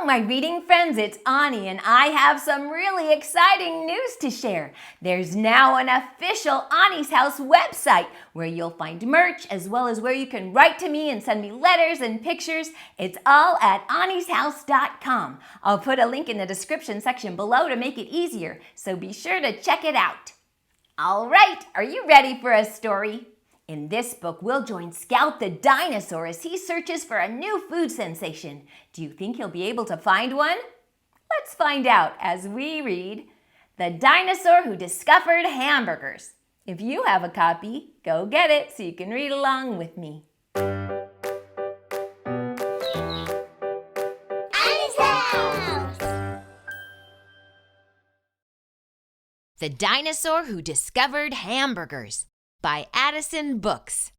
my reading friends, it's Awnie, and I have some really exciting news to share. There's now an official Awnie's House website where you'll find merch as well as where you can write to me and send me letters and pictures. It's all at awnieshouse.com. I'll put a link in the description section below to make it easier, so be sure to check it out. All right, are you ready for a story? In this book, we'll join Scout the dinosaur as he searches for a new food sensation. Do you think he'll be able to find one? Let's find out as we read The Dinosaur Who Discovered Hamburgers. If you have a copy, go get it so you can read along with me. The Dinosaur Who Discovered Hamburgers by Adisan Books.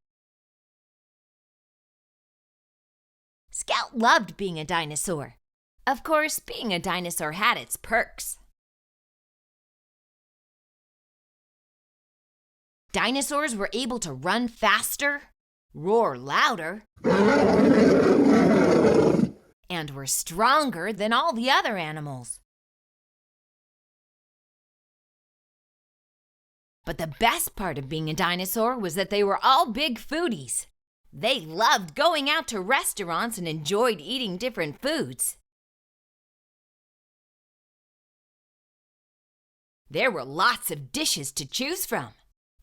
Scout loved being a dinosaur. Of course, being a dinosaur had its perks. Dinosaurs were able to run faster, roar louder, and were stronger than all the other animals. But the best part of being a dinosaur was that they were all big foodies. They loved going out to restaurants and enjoyed eating different foods. There were lots of dishes to choose from: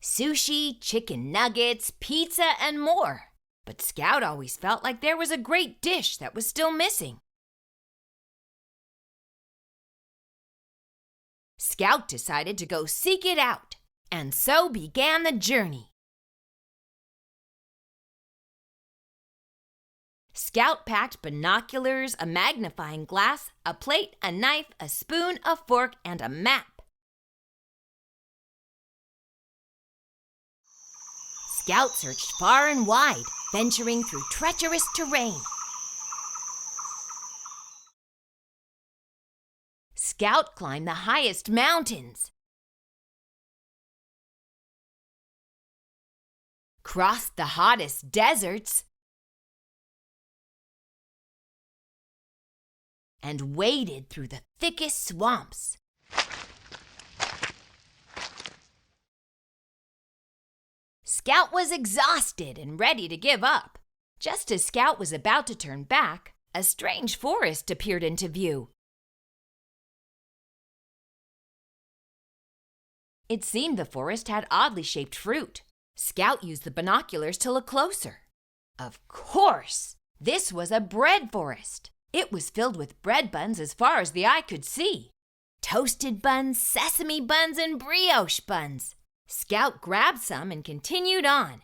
sushi, chicken nuggets, pizza, and more. But Scout always felt like there was a great dish that was still missing. Scout decided to go seek it out. And so began the journey. Scout packed binoculars, a magnifying glass, a plate, a knife, a spoon, a fork, and a map. Scout searched far and wide, venturing through treacherous terrain. Scout climbed the highest mountains, crossed the hottest deserts, and waded through the thickest swamps. Scout was exhausted and ready to give up. Just as Scout was about to turn back, a strange forest appeared into view. It seemed the forest had oddly shaped fruit. Scout used the binoculars to look closer. Of course, this was a bread forest. It was filled with bread buns as far as the eye could see. Toasted buns, sesame buns, and brioche buns. Scout grabbed some and continued on.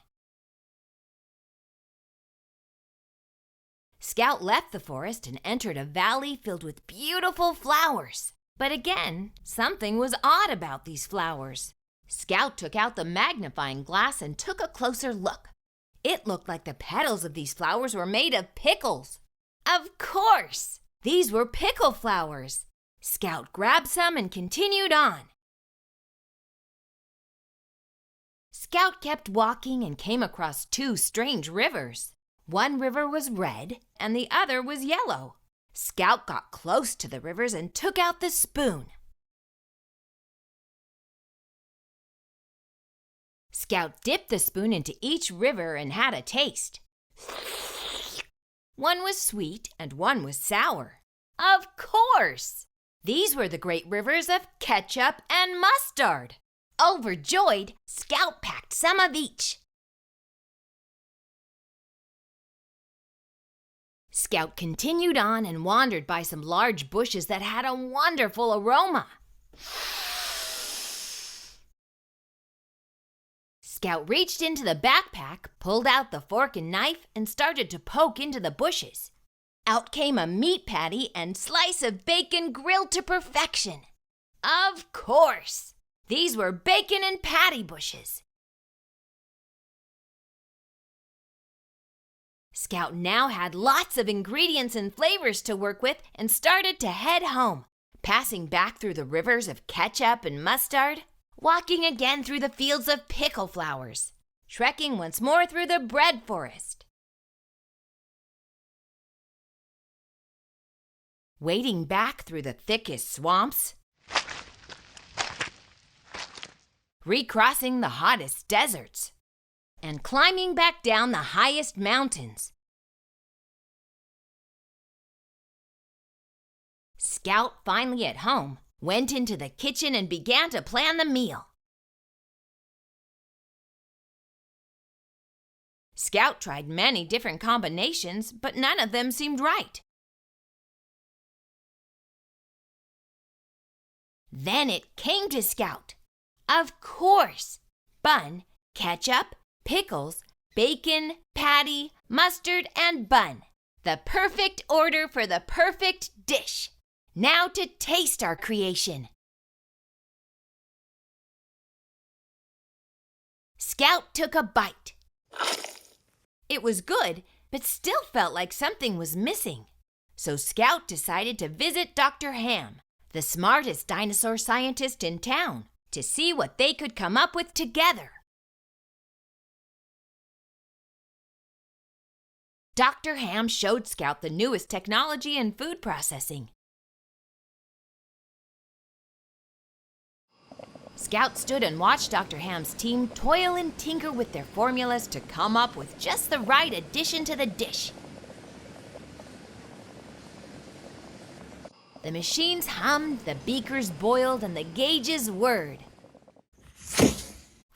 Scout left the forest and entered a valley filled with beautiful flowers. But again, something was odd about these flowers. Scout took out the magnifying glass and took a closer look. It looked like the petals of these flowers were made of pickles. Of course! These were pickle flowers. Scout grabbed some and continued on. Scout kept walking and came across two strange rivers. One river was red and the other was yellow. Scout got close to the rivers and took out the spoon. Scout dipped the spoon into each river and had a taste. One was sweet and one was sour. Of course! These were the great rivers of ketchup and mustard. Overjoyed, Scout packed some of each. Scout continued on and wandered by some large bushes that had a wonderful aroma. Scout reached into the backpack, pulled out the fork and knife, and started to poke into the bushes. Out came a meat patty and slice of bacon grilled to perfection. Of course! These were bacon and patty bushes. Scout now had lots of ingredients and flavors to work with and started to head home, passing back through the rivers of ketchup and mustard, walking again through the fields of pickle flowers, trekking once more through the bread forest. wading back through the thickest swamps, recrossing the hottest deserts, and climbing back down the highest mountains. Scout, finally at home, went into the kitchen and began to plan the meal. Scout tried many different combinations, but none of them seemed right. Then it came to Scout. Of course! Bun, ketchup, pickles, bacon, patty, mustard, and bun. The perfect order for the perfect dish. Now to taste our creation. Scout took a bite. It was good, but still felt like something was missing. So Scout decided to visit Dr. Ham, the smartest dinosaur scientist in town, to see what they could come up with together. Dr. Ham showed Scout the newest technology in food processing. Scout stood and watched Dr. Ham's team toil and tinker with their formulas to come up with just the right addition to the dish. The machines hummed, the beakers boiled, and the gauges whirred.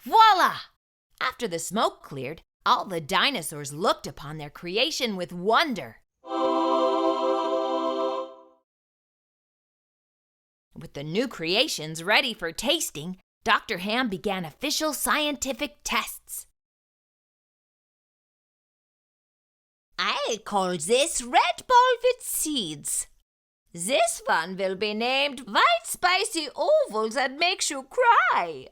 Voila! After the smoke cleared, all the dinosaurs looked upon their creation with wonder. With the new creations ready for tasting, Dr. Ham began official scientific tests. I'll call this red ball with seeds. This one will be named white spicy ovals that makes you cry.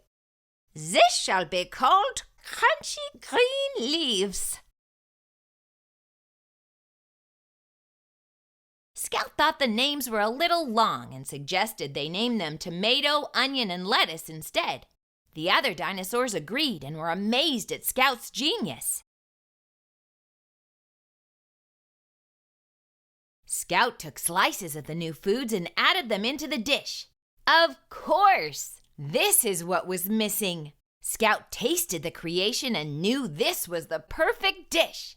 This shall be called crunchy green leaves. Scout thought the names were a little long and suggested they name them tomato, onion, and lettuce instead. The other dinosaurs agreed and were amazed at Scout's genius. Scout took slices of the new foods and added them into the dish. Of course! This is what was missing. Scout tasted the creation and knew this was the perfect dish.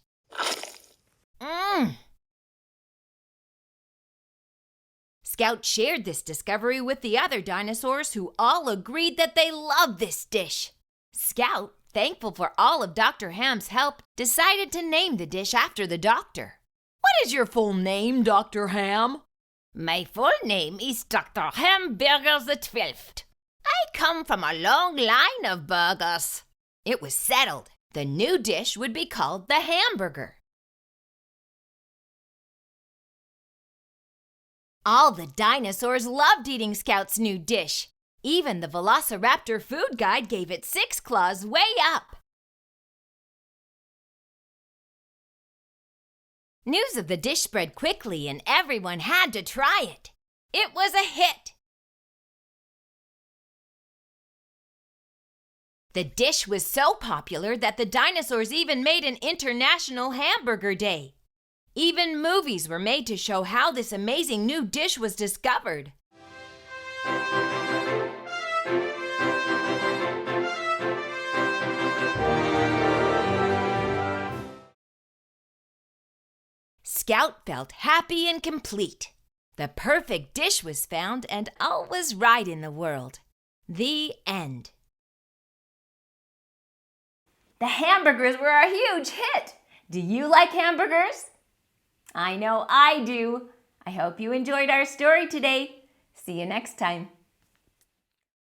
Scout shared this discovery with the other dinosaurs, who all agreed that they loved this dish. Scout, thankful for all of Dr. Ham's help, decided to name the dish after the doctor. What is your full name, Dr. Ham? My full name is Dr. Hamburgers the 12th. I come from a long line of burgers. It was settled. The new dish would be called the hamburger. All the dinosaurs loved eating Scout's new dish. Even the Velociraptor food guide gave it 6 claws way up. News of the dish spread quickly and everyone had to try it. It was a hit. The dish was so popular that the dinosaurs even made an International Hamburger Day. Even movies were made to show how this amazing new dish was discovered. Scout felt happy and complete. The perfect dish was found and all was right in the world. The end. The hamburgers were a huge hit. Do you like hamburgers? I know I do. I hope you enjoyed our story today. See you next time.